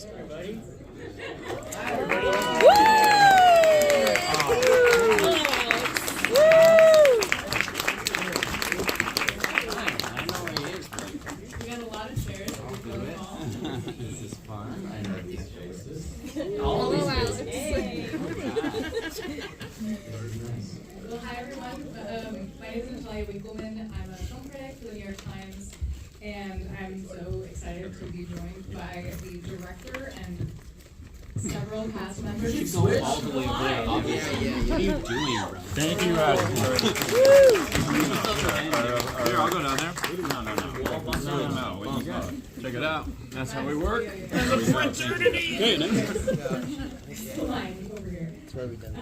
Everybody. Hi, everybody. I know where he is. We got a lot of chairs. This is fun. I know these faces. All these around. faces. Hey. Nice. Well, hi everyone. My name is Pullman. I'm a film critic for the New York Times, and I'm so excited to be joined by the director and several cast members. Keep going all the way away, obviously. What are you doing, bro? Thank you, Roger. Here, I'll go down there. No. What you got? Check it out. That's how we work. And the fraternity! Okay, line over here. That's where we done.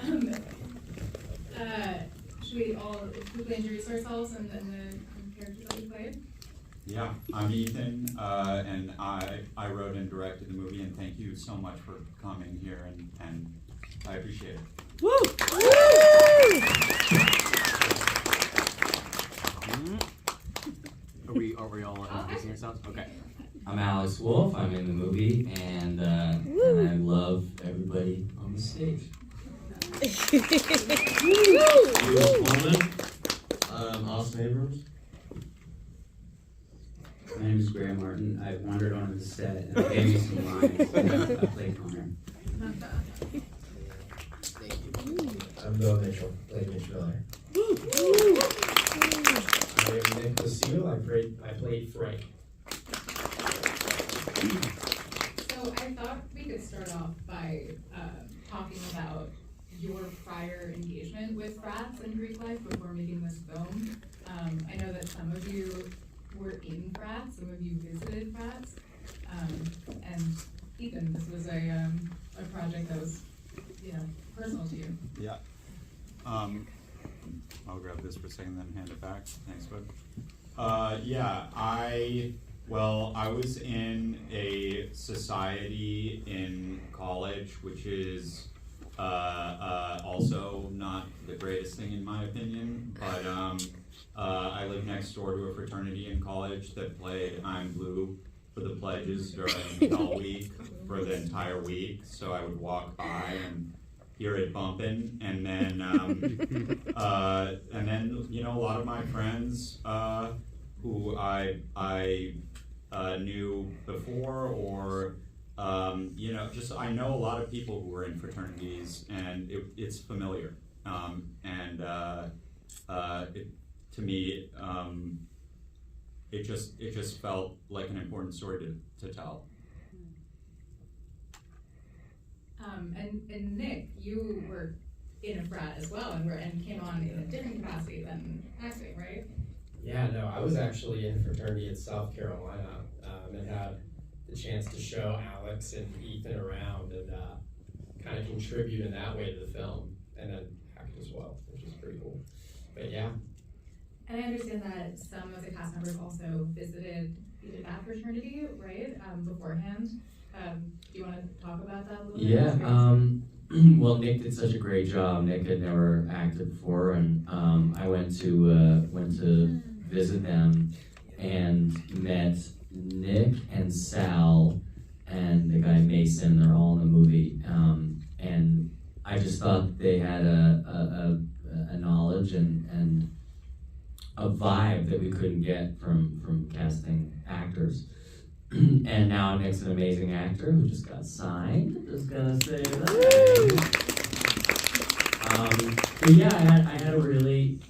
Should we all quickly introduce ourselves and the characters that we played? Yeah, I'm Ethan, and I wrote and directed the movie, and thank you so much for coming here, and I appreciate it. Woo! Are we all introducing ourselves? Okay. I'm Alex Wolff. I'm in the movie, and I love everybody on the stage. Pullman. Austin Abrams. My name is Graham Martin. I wandered onto the set and they gave me some lines. I played Connor. I'm Noah Mitchell. Played Mitch Miller. I'm Nick Lucille. I played Frank. So I thought we could start off by talking about your prior engagement with frats and Greek life before making this film. I know that some of you were in frats, some of you visited frats, and Ethan, this was a project that was, personal to you. Yeah. I'll grab this for a second, then hand it back. Thanks, bud. Yeah, I was in a society in college, which is also not the greatest thing in my opinion, but I lived next door to a fraternity in college that played I'm Blue for the pledges during all week for the entire week, so I would walk by and hear it bumping, and then a lot of my friends who I knew before, or just I know a lot of people who were in fraternities, and it's familiar, to me, it just felt like an important story to tell. And Nick, you were in a frat as well, and came on in a different capacity than acting, right? Yeah, no, I was actually in a fraternity in South Carolina, and had the chance to show Alex and Ethan around and kind of contribute in that way to the film, and then act as well, which is pretty cool. But yeah. And I understand that some of the cast members also visited that fraternity, right, beforehand. Do you want to talk about that a little bit? Yeah, well, Nick did such a great job. Nick had never acted before, and I went to visit them and met Nick and Sal and the guy Mason. They're all in the movie, and I just thought they had a knowledge and a vibe that we couldn't get from casting actors. And now Nick's an amazing actor who just got signed. Just gonna say that. But yeah, I had a really.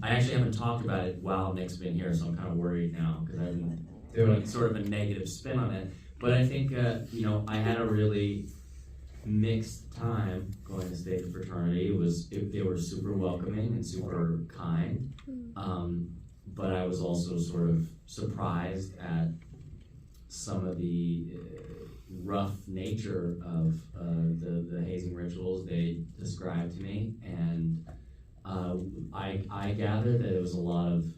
I actually haven't talked about it while Nick's been here, so I'm kind of worried now because I've been doing sort of a negative spin on it. But I think I had a really mixed time going to state the fraternity. They were super welcoming and super kind, but I was also sort of surprised at some of the rough nature of the hazing rituals they described to me, and I gathered that it was a lot of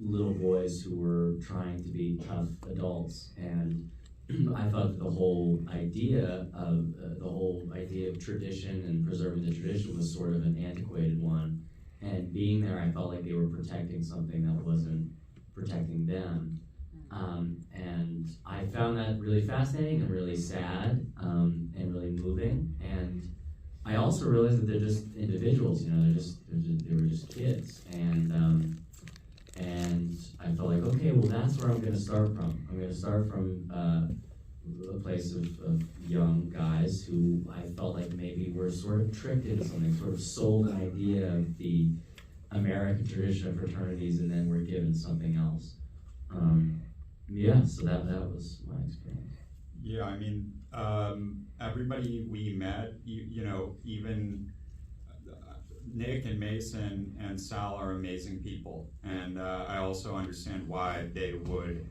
little boys who were trying to be tough adults, and I thought that the whole idea of tradition and preserving the tradition was sort of an antiquated one, and being there I felt like they were protecting something that wasn't protecting them. And I found that really really fascinating and really sad, and really moving. And I also realized that they're just individuals, you know, they were just kids. And I felt like, okay, well, that's where I'm going to start from. I'm going to start from a place of young guys who I felt like maybe were sort of tricked into something, sort of sold an idea of the American tradition of fraternities, and then were given something else. Yeah, so that was my experience. Yeah, I mean, everybody we met, you know, even Nick and Mason and Sal are amazing people, and I also understand why they would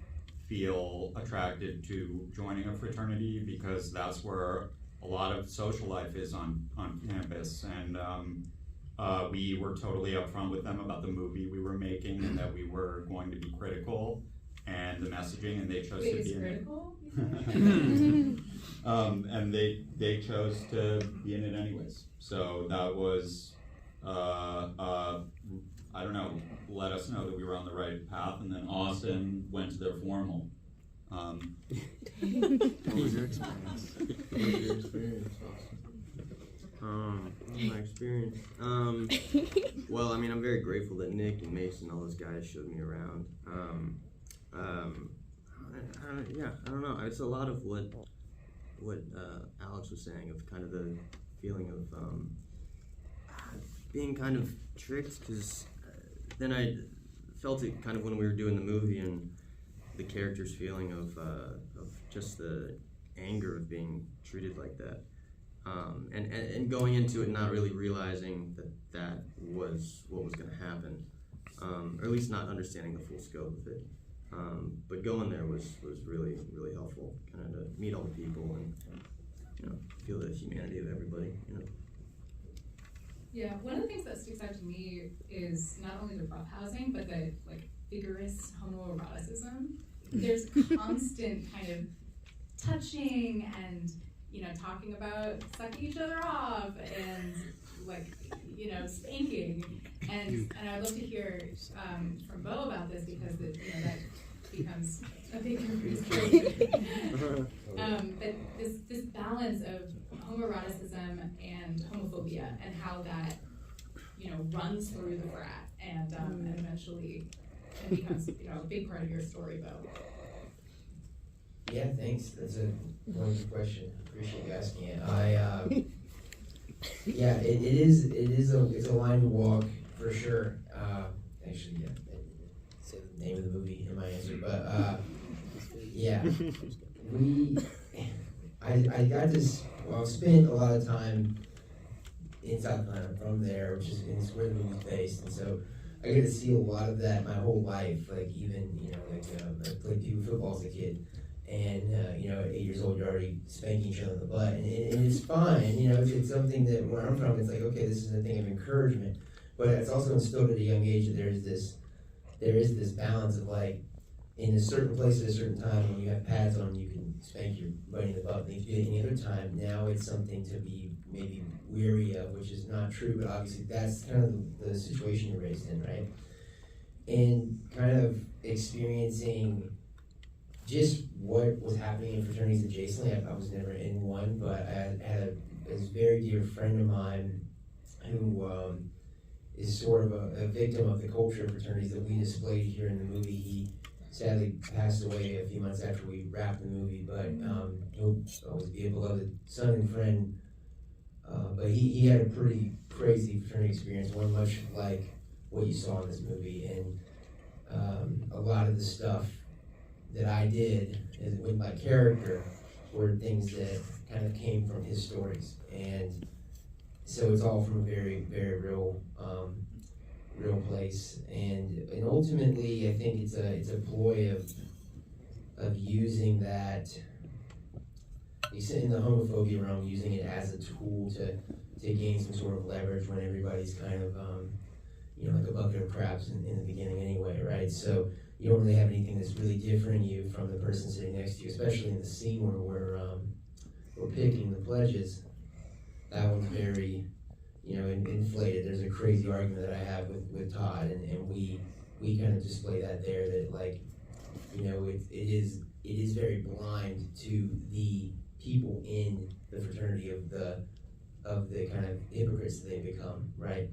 feel attracted to joining a fraternity, because that's where a lot of social life is on campus. And we were totally upfront with them about the movie we were making and that we were going to be critical and the messaging, and they chose to be in it. And they chose to be in it anyways. So that was, I don't know, let us know that we were on the right path. And then Austin went to their formal. What was your experience? What was your experience, Austin? My experience. Well, I mean, I'm very grateful that Nick and Mason, all those guys, showed me around. I don't know. It's a lot of what Alex was saying, of kind of the feeling of being kind of tricked, because then I felt it kind of when we were doing the movie, and the character's feeling of just the anger of being treated like that, and going into it not really realizing that was what was going to happen, or at least not understanding the full scope of it. But going there was really, really helpful, kind of to meet all the people and, you know, feel the humanity of everybody, you know. Yeah, one of the things that sticks out to me is not only the roughhousing, but the like vigorous homoeroticism. There's constant kind of touching and, you know, talking about sucking each other off and like, you know, spanking. And I'd love to hear from Bo about this, because you know, that becomes a big conversation. But this balance of homoeroticism and homophobia, and how that, you know, runs through the frat and eventually becomes, you know, a big part of your story, Bo. Yeah, thanks. That's a wonderful question. Appreciate you asking it. Yeah, it's a line to walk for sure. Actually, yeah, say the name of the movie in my answer, but yeah, I got this. Well, I've spent a lot of time in South Atlanta from there, which is where the movie's based, and so I get to see a lot of that my whole life. Like even, you know, like I played PU football as a kid. And, you know, at 8 years old, you're already spanking each other in the butt. And it's fine, you know, it's something that where I'm from, it's like, okay, this is a thing of encouragement. But it's also instilled at a young age that there is this balance of like, in a certain place at a certain time, when you have pads on, you can spank your buddy in the butt. But if you do it any other time, now it's something to be maybe weary of, which is not true, but obviously that's kind of the situation you're raised in, right? And kind of experiencing just what was happening in fraternities adjacently. I was never in one, but I had a very dear friend of mine who is sort of a victim of the culture of fraternities that we displayed here in the movie. He sadly passed away a few months after we wrapped the movie, but he'll always be a beloved son and friend. But he had a pretty crazy fraternity experience, one much like what you saw in this movie, and a lot of the stuff that I did with my character were things that kind of came from his stories, and so it's all from a very, very real place, and ultimately I think it's a ploy of using that, in the homophobia realm, using it as a tool to gain some sort of leverage when everybody's kind of you know, like a bucket of crabs in the beginning anyway, right? So you don't really have anything that's really differing you from the person sitting next to you, especially in the scene where we're picking the pledges. That one's very, you know, inflated. There's a crazy argument that I have with Todd, and we kind of display that there, that like you know, it is very blind to the people in the fraternity of the kind of hypocrites that they become, right?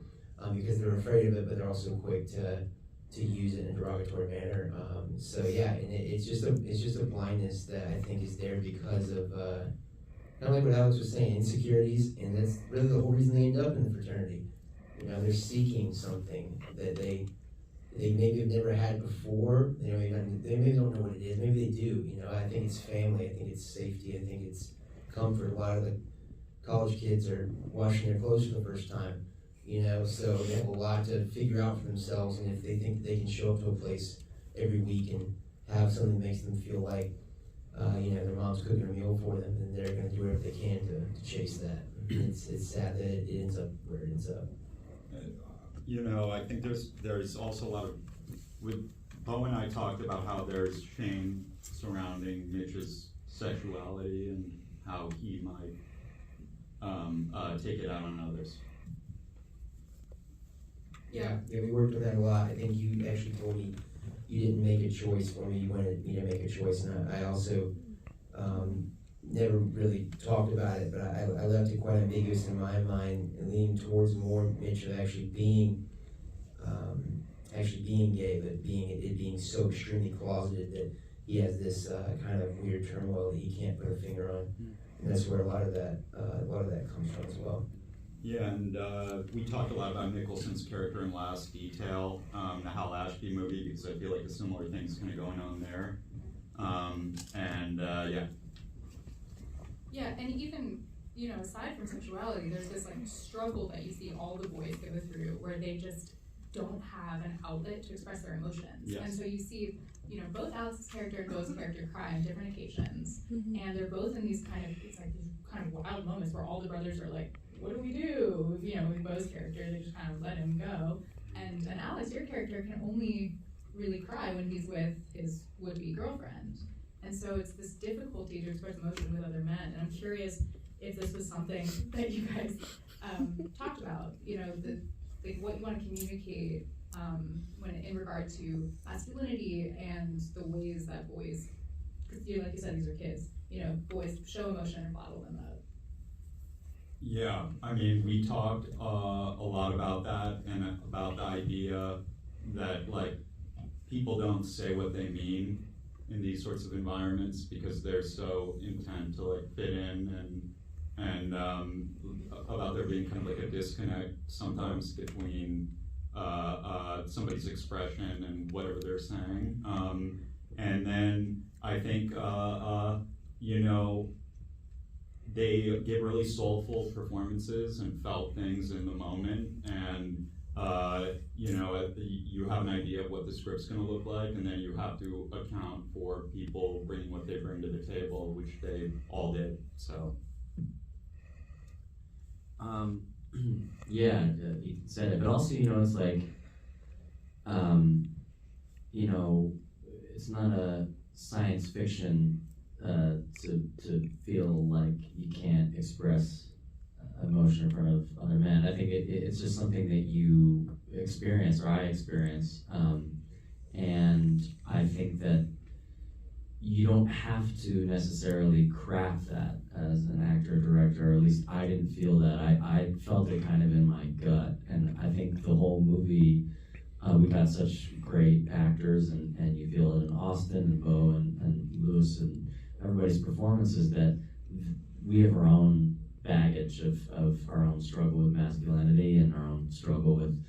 Because they're afraid of it, but they're also quick to use it in a derogatory manner. So yeah, and it's just a blindness that I think is there because of kind of like what Alex was saying, insecurities, and that's really the whole reason they end up in the fraternity. You know, they're seeking something that they maybe have never had before. You know, they maybe don't know what it is. Maybe they do. You know, I think it's family. I think it's safety. I think it's comfort. A lot of the college kids are washing their clothes for the first time. You know, so they have a lot to figure out for themselves. And if they think that they can show up to a place every week and have something that makes them feel like, you know, their mom's cooking a meal for them, then they're going to do whatever they can to chase that. It's sad that it ends up where it ends up. You know, I think there's also a lot of, with Bo and I talked about how there's shame surrounding Mitch's sexuality and how he might take it out on others. Yeah, we worked with that a lot. I think you actually told me you didn't make a choice for me. You wanted me to make a choice, and I also never really talked about it, but I left it quite ambiguous in my mind, leaning towards more Mitch of actually being gay, but being so extremely closeted that he has this kind of weird turmoil that he can't put a finger on, and that's where a lot of that comes from as well. Yeah, and we talked a lot about Nicholson's character in Last Detail, the Hal Ashby movie, because I feel like a similar thing's kind of going on there. Yeah. Yeah, and even, you know, aside from sexuality, there's this like struggle that you see all the boys go through where they just don't have an outlet to express their emotions. Yes. And so you see, you know, both Alex's character and Bo's character cry on different occasions. And they're both in these kind of, it's like these kind of wild moments where all the brothers are like, what do we do? You know, with Bo's character, they just kind of let him go. And Alex, your character, can only really cry when he's with his would-be girlfriend. And so it's this difficulty to express emotion with other men. And I'm curious if this was something that you guys talked about, you know, like what you want to communicate when in regard to masculinity and the ways that boys, because like you said, these are kids, you know, boys show emotion and bottle them up. Yeah, I mean, we talked a lot about that and about the idea that, like, people don't say what they mean in these sorts of environments because they're so intent to, like, fit in, and about there being kind of like a disconnect sometimes between somebody's expression and whatever they're saying. And then I think, you know, they give really soulful performances and felt things in the moment, and you know, you have an idea of what the script's going to look like, and then you have to account for people bringing what they bring to the table, which they all did. So, yeah, you said it, but also, you know, it's like, you know, it's not a science fiction to feel like you can't express emotion in front of other men. I think it's just something that you experience, or I experience, and I think that you don't have to necessarily craft that as an actor or director, or at least I didn't feel that. I felt it kind of in my gut, and I think the whole movie, we got such great actors, and you feel it in Austin and Bo and Lewis and everybody's performances, that we have our own baggage of our own struggle with masculinity and our own struggle with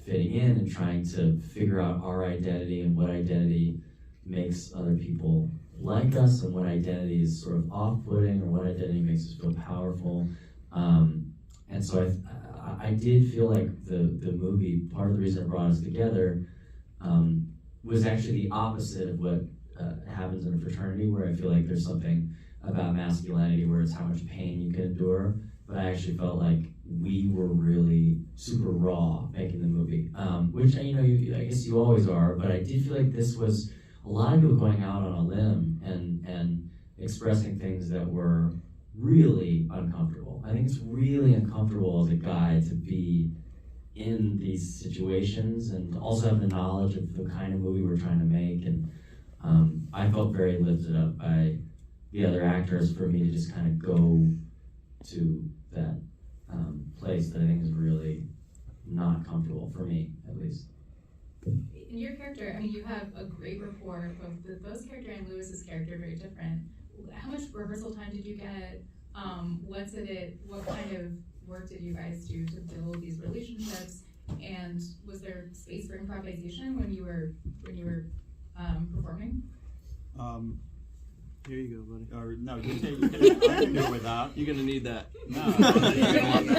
fitting in and trying to figure out our identity and what identity makes other people like us and what identity is sort of off-putting or what identity makes us feel powerful. And so I did feel like the movie, part of the reason it brought us together was actually the opposite of what happens in a fraternity, where I feel like there's something about masculinity where it's how much pain you can endure, but I actually felt like we were really super raw making the movie, which, you know, I guess you always are, but I did feel like this was a lot of people going out on a limb and expressing things that were really uncomfortable. I think it's really uncomfortable as a guy to be in these situations and also have the knowledge of the kind of movie we're trying to make. And I felt very lifted up by the other actors for me to just kind of go to that place that I think is really not comfortable for me, at least. In your character, I mean, you have a great rapport, both Bo's character and Lewis's character are very different. How much rehearsal time did you get? What kind of work did you guys do to build these relationships? And was there space for improvisation when you were performing? Here you go, buddy. Or no, you can do it without. You're gonna need that. No,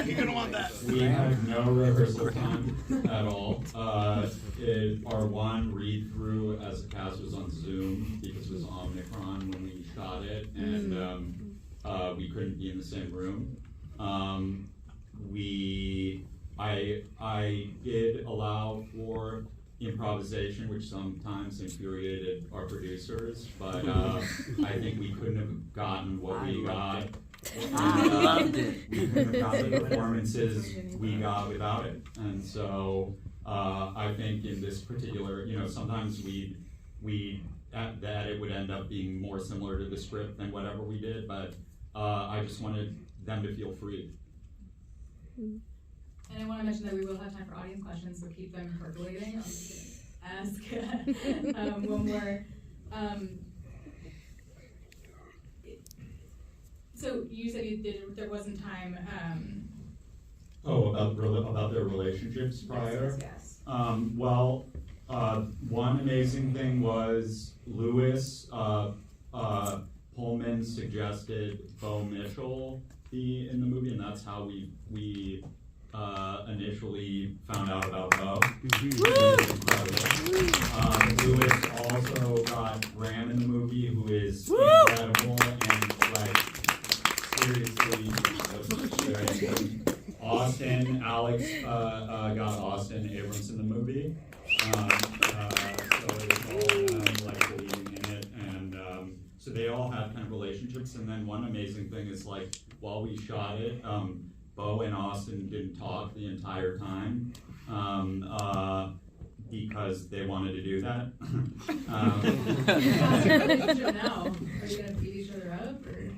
You're gonna want that. we had no rehearsal time at all. Our one read through as the cast was on Zoom because it was Omicron when we shot it, and we couldn't be in the same room. I did allow for improvisation, which sometimes infuriated our producers, but I think we couldn't have gotten what we got. I loved it. We couldn't have gotten the performances we got without it. And so I think in this particular, sometimes that it would end up being more similar to the script than whatever we did, but I just wanted them to feel free. And I want to mention that we will have time for audience questions, so keep them percolating. I'm just going to ask one more. So you said there wasn't time. About their relationships prior? Yes. One amazing thing was Lewis, Pullman suggested Bo Mitchell be in the movie, and that's how we initially found out about Bo. Lewis also got Graham in the movie, who is incredible and seriously very good. Austin, Alex got Austin Abrams in the movie, so it's all leading in it, and so they all have kind of relationships. And then one amazing thing is while we shot it, Bo and Austin didn't talk the entire time because they wanted to do that. What's your relationship now? Are you going to beat each other up, or?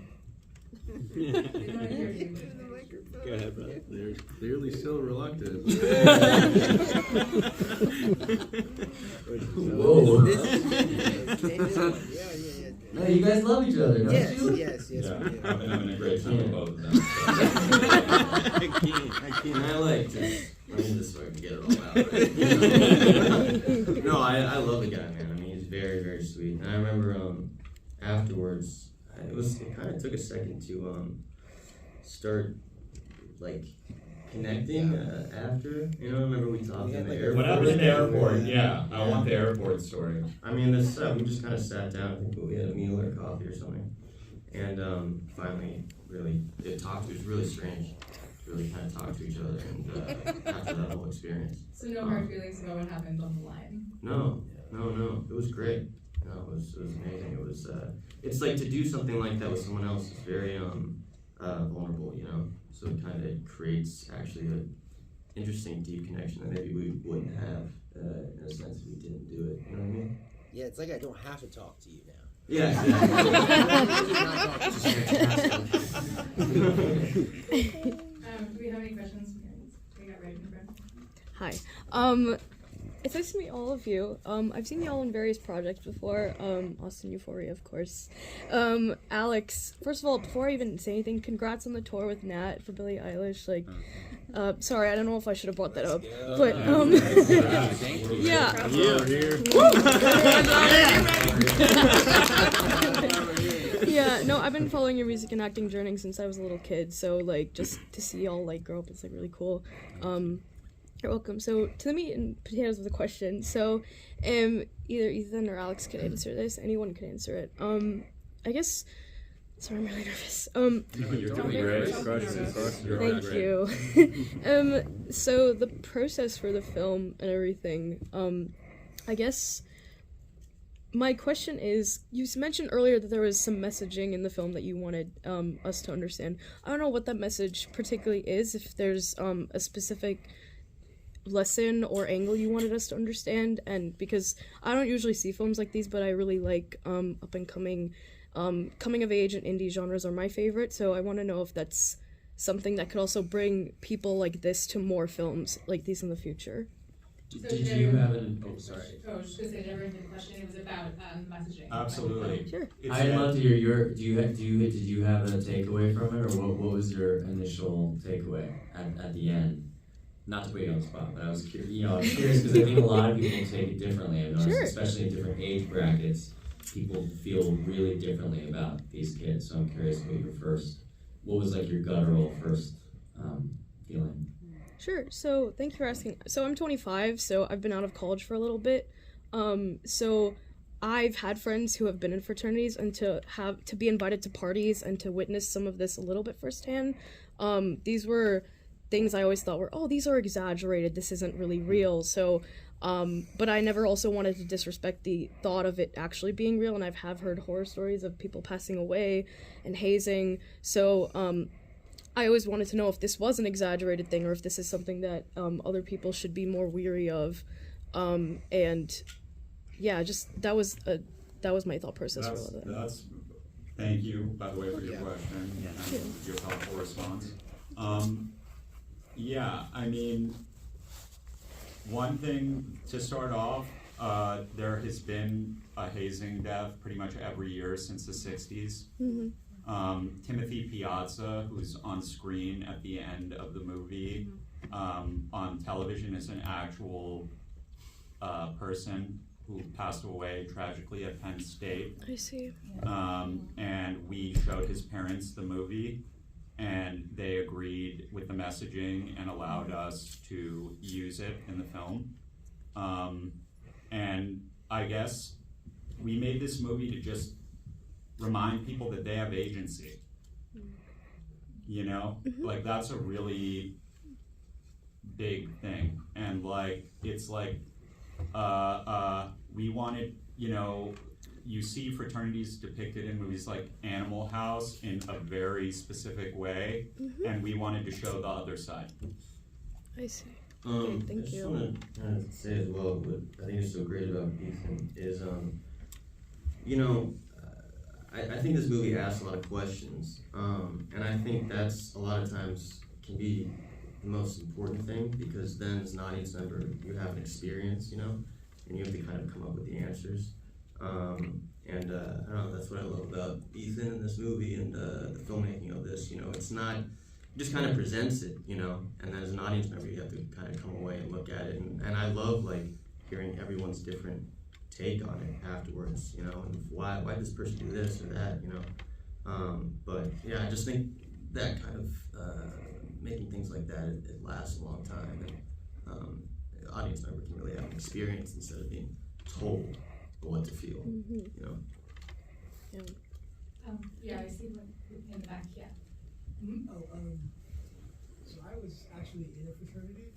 They don't want to hear you. Go ahead, brother. They're clearly still reluctant. Whoa. Yeah. No, you guys love each other, don't you? Yes. Yeah, I've been having a great time with both of them. I like just running this way to get it all out. No, I love the guy, man. I mean, he's very, very sweet. And I remember afterwards, it kind of took a second to start connecting after. I remember we talked in the airport. What happened in the airport? Yeah, I want the airport story. I mean, we just kind of sat down. I think we had a meal or coffee or something, and finally, really, it was really strange. Really kind of talk to each other, and after that whole experience. So no hard feelings about what happened on the line? No. It was great. It was amazing. It was. It's like to do something like that with someone else is very vulnerable, So it kind of creates actually an interesting, deep connection that maybe we wouldn't have in a sense if we didn't do it. You know what I mean? Yeah, it's like I don't have to talk to you now. Yeah. Do we have any questions? We got right in front. Hi. It's nice to meet all of you. I've seen y'all in various projects before. Austin Euphoria, of course. Alex, first of all, before I even say anything, congrats on the tour with Nat for Billie Eilish. Sorry, I don't know if I should have brought that up, but yeah. Yeah, no, I've been following your music and acting journey since I was a little kid. So just to see y'all grow up, it's really cool. You're welcome. So, to the meat and potatoes of the question. So, either Ethan or Alex could answer this. Anyone could answer it. I guess. Sorry, I'm really nervous. You're doing great. Thank you. So the process for the film and everything. I guess. My question is, you mentioned earlier that there was some messaging in the film that you wanted us to understand. I don't know what that message particularly is. If there's a specific lesson or angle you wanted us to understand, and because I don't usually see films like these, but I really like up and coming coming of age and indie genres are my favorite, so I want to know if that's something that could also bring people like this to more films like these in the future. Did you have an? Oh, sorry. Oh, I was just gonna say, never ended the question. It was about messaging. Absolutely. Sure. I'd love to hear your. Did you have a takeaway from it, or what was your initial takeaway at the end? Not to put you on the spot, but I was curious. You know, I was curious because I think a lot of people take it differently. I've noticed, Sure. especially in different age brackets, people feel really differently about these kids. So I'm curious what was like your guttural first feeling? Sure. So thank you for asking. So I'm 25, so I've been out of college for a little bit. So I've had friends who have been in fraternities, and to be invited to parties and to witness some of this a little bit firsthand. These were things I always thought were, oh, these are exaggerated. This isn't really real. So, but I never also wanted to disrespect the thought of it actually being real. And have heard horror stories of people passing away and hazing. So, I always wanted to know if this was an exaggerated thing or if this is something that other people should be more weary of, and yeah, just that was my thought process for all of that. Thank you, by the way, for your question and your thoughtful response. Yeah, I mean, one thing to start off, there has been a hazing death pretty much every year since the 60s. Mm-hmm. Timothy Piazza, who's on screen at the end of the movie, on television is an actual person who passed away tragically at Penn State. I see. And we showed his parents the movie, and they agreed with the messaging and allowed us to use it in the film. And I guess we made this movie to just remind people that they have agency. You know, like that's a really big thing. And like, it's like, we wanted, you know, you see fraternities depicted in movies like Animal House in a very specific way, and we wanted to show the other side. I see. Okay, thank I just you. want to say as well, what I think is so great about Ethan is, you know, I think this movie asks a lot of questions, and I think that's a lot of times can be the most important thing, because then as an audience member, you have an experience, you know, and you have to kind of come up with the answers. I don't know, that's what I love about Ethan in this movie and the filmmaking of this. You know, it's not, just kind of presents it, you know, and then as an audience member, you have to kind of come away and look at it. And I love like hearing everyone's different take on it afterwards, you know, and why this person do this or that, you know. But yeah, I just think that kind of making things like that, it lasts a long time, and the audience member can really have an experience instead of being told what to feel, you know. Yeah. Yeah, I see one in the back. Yeah. So I was actually in a fraternity,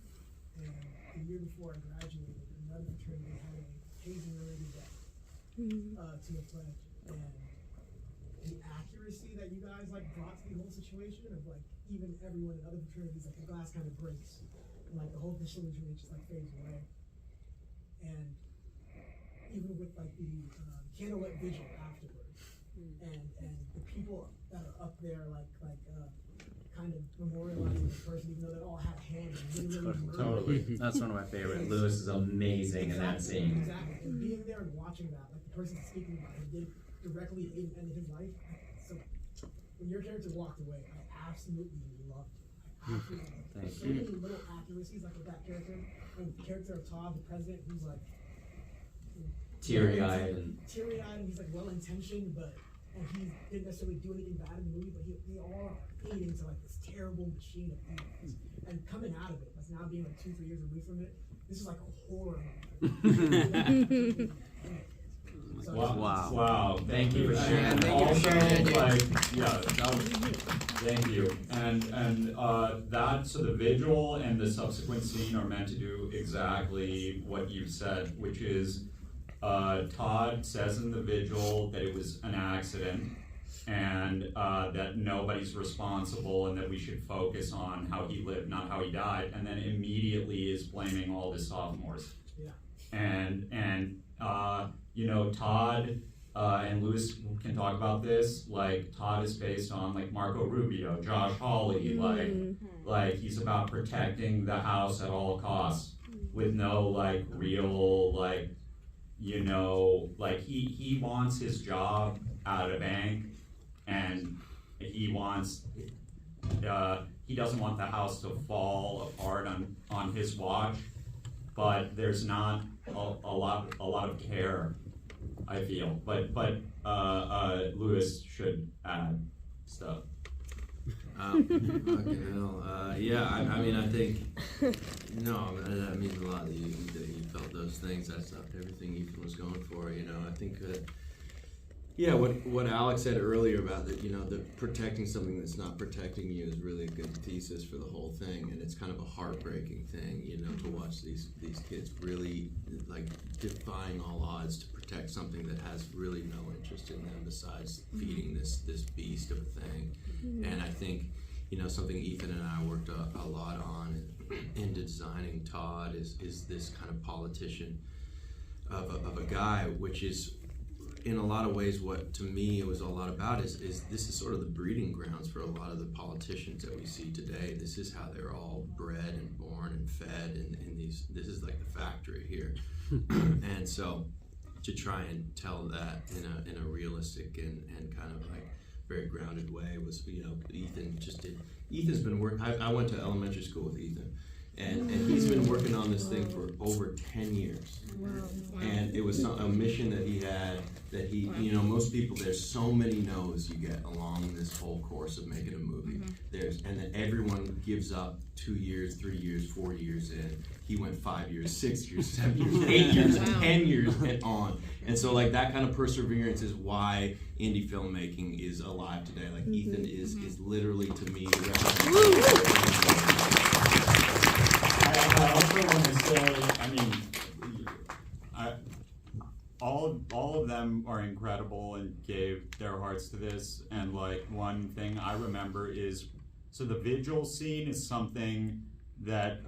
and the year before I graduated, another fraternity had a hazing-related death to a pledge, and the accuracy that you guys like brought to the whole situation of like even everyone in other fraternities, like the glass kind of breaks, and like the whole facility really just like fades away, and even with like the candlelit vigil afterwards, and the people that are up there like kind of memorializing the person, even though they all had a hand in really Totally. That's one of my favorite. Lewis is amazing in that scene. Exactly. And being there and watching that, like the person speaking about it did directly end his life. So when your character walked away, I absolutely loved it. I absolutely loved it. So many little accuracies like with that character. And the character of Todd, the president, who's like Teary-eyed and he's like well-intentioned, and he didn't necessarily do anything bad in the movie, but they all ate into like this terrible machine of evil. And coming out of it, like now being like 2-3 years removed from it, this is like a horror movie. Wow. Thank you for sharing. And thank you for sharing. Thank you. And that, so the vigil and the subsequent scene are meant to do exactly what you said, which is Todd says in the vigil that it was an accident, and that nobody's responsible and that we should focus on how he lived, not how he died, and then immediately is blaming all the sophomores. Yeah. And you know, Todd and Lewis can talk about this. Like, Todd is based on like Marco Rubio, Josh Hawley. Like he's about protecting the house at all costs with no like real like, you know, like he wants his job at a bank, and he doesn't want the house to fall apart on his watch, but there's not a lot of care, I feel. But Lewis should add stuff. Fucking hell. Yeah, I mean, I think, no, that means a lot that you felt those things. That's not everything Ethan was going for, you know. I think that, yeah, what Alex said earlier about that, you know, the protecting something that's not protecting you is really a good thesis for the whole thing, and it's kind of a heartbreaking thing, you know, to watch these kids really, like, defying all odds to protect something that has really no interest in them besides feeding this beast of a thing. And I think, you know, something Ethan and I worked a lot on in designing Todd is this kind of politician of a guy, which is, in a lot of ways, what to me it was a lot about is this is sort of the breeding grounds for a lot of the politicians that we see today. This is how they're all bred and born and fed in these, this is like the factory here. And so to try and tell that in a realistic and kind of like very grounded way was, you know, Ethan's been working, I went to elementary school with Ethan. And he's been working on this thing for over 10 years. And it was a mission that he had, that he, you know, most people, there's so many no's you get along this whole course of making a movie. And then everyone gives up 2 years, 3 years, 4 years in. He went 5 years, 6 years, 7 years, 8 years, 10 years, and on. And so like that kind of perseverance is why indie filmmaking is alive today. Like Ethan is literally, to me, I also want to say, I mean, all of them are incredible and gave their hearts to this. And like one thing I remember is, so the vigil scene is something that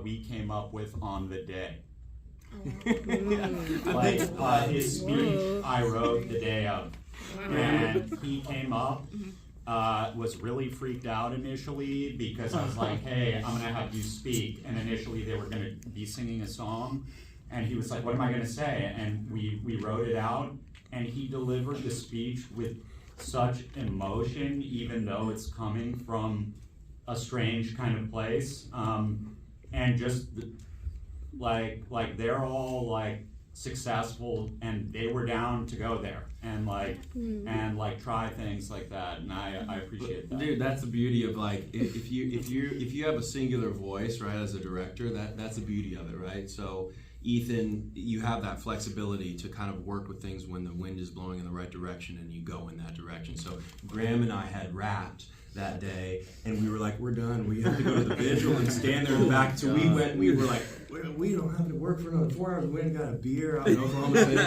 we came up with on the day. Like his speech I wrote the day of, and he came up. Was really freaked out initially because I was like, hey, I'm gonna have you speak. And initially they were gonna be singing a song. And he was like, what am I gonna say? And we wrote it out, and he delivered the speech with such emotion, even though it's coming from a strange kind of place. And just like they're all like successful, and they were down to go there and like try things like that, and I appreciate that. Dude, that's the beauty of like if you have a singular voice, right, as a director, that's the beauty of it, right? So Ethan, you have that flexibility to kind of work with things when the wind is blowing in the right direction and you go in that direction. So Graham and I had wrapped that day, and we were like, we're done, we have to go to the vigil and stand there in the back. So we were like, we don't have to work for another 4 hours. We went and got a beer out in Oklahoma City,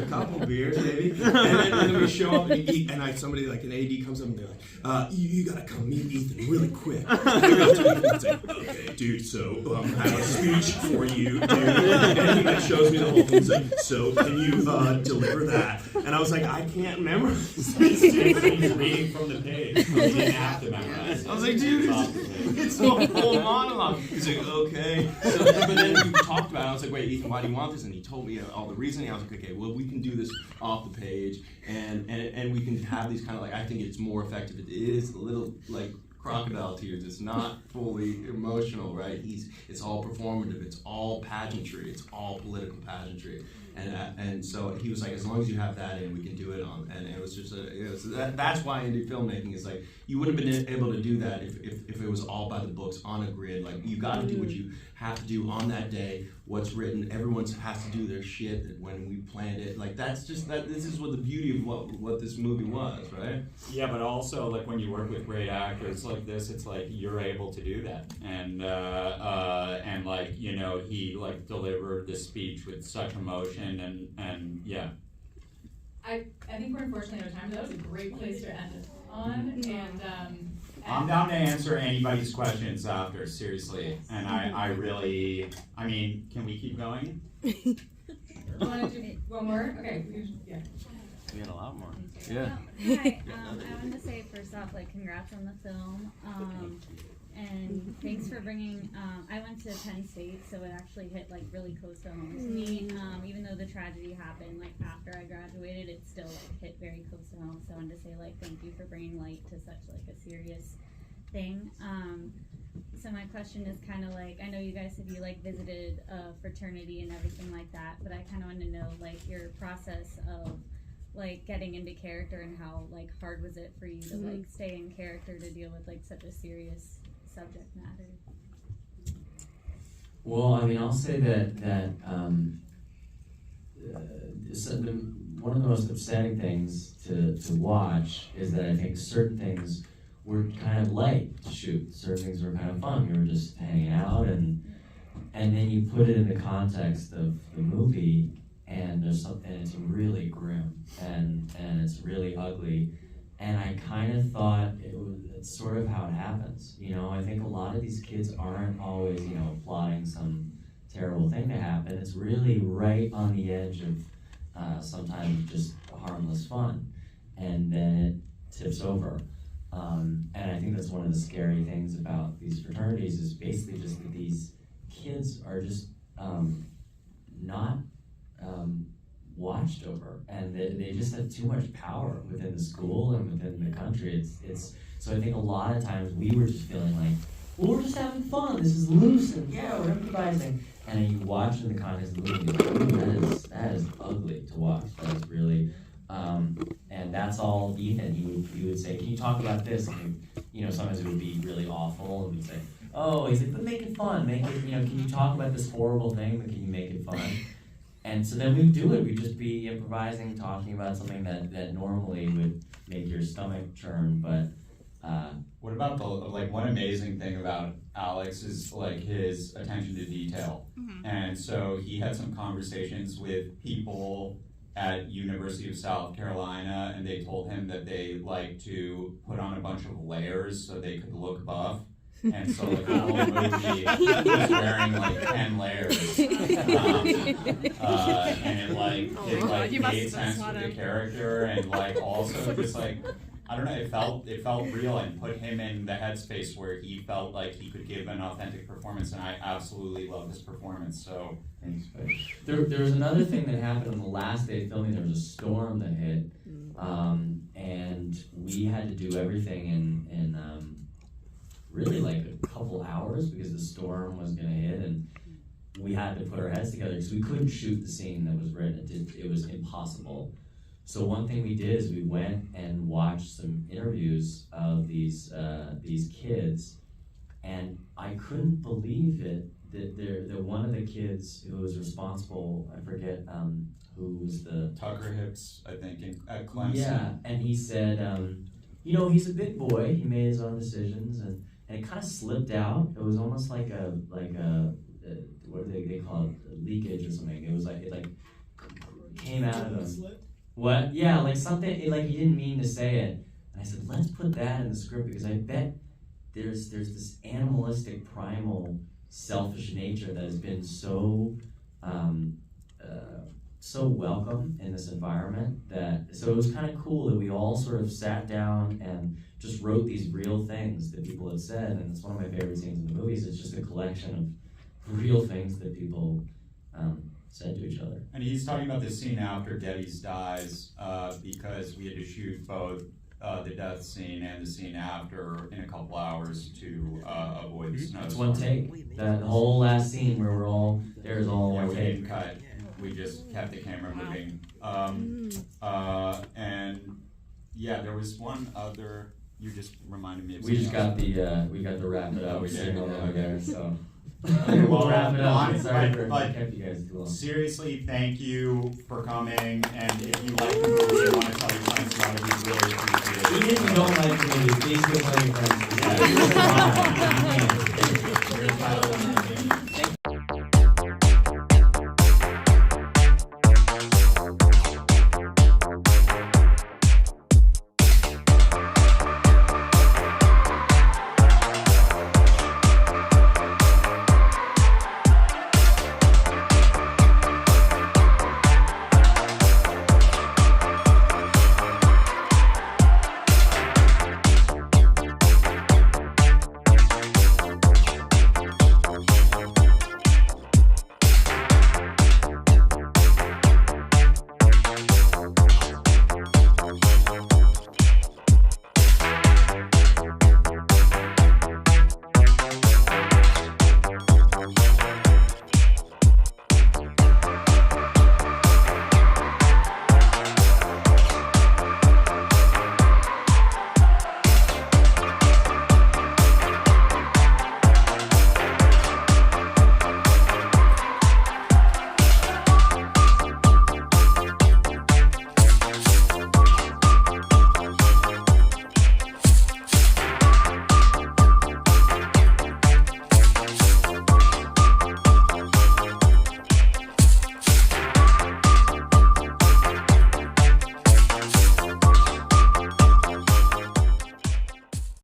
a couple beers maybe, and then we show up and eat, and somebody like an AD comes up and they're like, you gotta come meet Ethan really quick. And I go to Ethan and say, okay, dude, so I have a speech for you, dude. And he like shows me the whole thing. He's like, so can you deliver that? And I was like, I can't memorize this. He's reading from the page. He didn't have to memorize. I was like, dude, it's a whole monologue. He's like, okay. So, but then we talked about it. I was like, wait, Ethan, why do you want this? And he told me all the reasoning. I was like, okay, well, we can do this off the page, and we can have these kind of like, I think it's more effective. It is a little like crocodile tears. It's not fully emotional, right? It's all performative. It's all pageantry. It's all political pageantry. And so he was like, as long as you have that in, we can do it on. And it was just that's why indie filmmaking is like, you wouldn't have been able to do that if it was all by the books on a grid. Like, you got to do what you have to do on that day. What's written, everyone has to do their shit. That when we planned it, like that's just that. This is what the beauty of what this movie was, right? Yeah, but also like when you work with great actors like this, it's like you're able to do that, and like, you know, he like delivered the speech with such emotion, and yeah. I I think we're unfortunately out of time, but that was a great place to end it on. And I'm down to answer anybody's questions after, seriously. And I mean, can we keep going? you want to do one more? Okay, yeah. We got a lot more. Yeah. Hi, I wanted to say first off, like, congrats on the film. And thanks for bringing, I went to Penn State, so it actually hit like really close to home to me. Even though the tragedy happened like after I graduated, it still like hit very close to home. So I wanted to say like thank you for bringing light to such like a serious thing. So my question is kind of like, I know you guys said you like visited a fraternity and everything like that, but I kind of want to know like your process of like getting into character and how like hard was it for you to like stay in character to deal with like such a serious subject matter? Well, I mean, I'll say that one of the most upsetting things to watch is that I think certain things were kind of light to shoot. Certain things were kind of fun. We were just hanging out, and then you put it in the context of the movie, and there's something, and it's really grim, and it's really ugly. And I kind of thought it's sort of how it happens. You know, I think a lot of these kids aren't always, you know, plotting some terrible thing to happen. It's really right on the edge of sometimes just harmless fun. And then it tips over. And I think that's one of the scary things about these fraternities is basically just that these kids are just not watched over, and they just have too much power within the school and within the country. It's so I think a lot of times we were just feeling like, well, we're just having fun. This is loose, and yeah, we're improvising. And then you watch in the context of the movie, that is ugly to watch. That is really, and that's all Ethan. He would say, can you talk about this? And you know, sometimes it would be really awful, and we'd say, oh, he's like, but make it fun. Make it, you know, can you talk about this horrible thing, but can you make it fun? And so then we'd do it. We'd just be improvising, talking about something that normally would make your stomach churn. But what about one amazing thing about Alex is like his attention to detail. And so he had some conversations with people at University of South Carolina, and they told him that they like to put on a bunch of layers so they could look buff. And so like the whole movie he was wearing like 10 layers. And it made sense with the character, and like also just like, I don't know, it felt real and put him in the headspace where he felt like he could give an authentic performance, and I absolutely love his performance. So thanks. There was another thing that happened on the last day of filming. There was a storm that hit, and we had to do everything in really like a couple hours because the storm was gonna hit, and we had to put our heads together because we couldn't shoot the scene that was written. It was impossible. So one thing we did is we went and watched some interviews of these kids, and I couldn't believe it that one of the kids who was responsible, I forget who was the Tucker Hicks, I think, at Clemson. Yeah, and he said, you know, he's a big boy. He made his own decisions, and it kind of slipped out. It was almost like a what do they call it, a leakage or something. It was like it came out of him. What? Yeah, like something. Like he didn't mean to say it. And I said, let's put that in the script because I bet there's this animalistic, primal, selfish nature that has been so welcome in this environment so it was kind of cool that we all sort of sat down and just wrote these real things that people had said, and it's one of my favorite scenes in the movies. It's just a collection of real things that people said to each other. And he's talking about this scene after Debbie's dies because we had to shoot both the death scene and the scene after in a couple hours to avoid the snowstorm. It's one take. That whole last scene where we're all there's all one we take. didn't cut. We just kept the camera moving. And yeah, there was one other. You just reminded me of. We just got the wrap it up. We did. over there, so. Okay, well, wrap it up. Sorry for but kept you guys too long. seriously, thank you for coming. And if you like the movie and want to tell your friends about it, we really appreciate it. Even if you don't like the movie, please go tell your friends.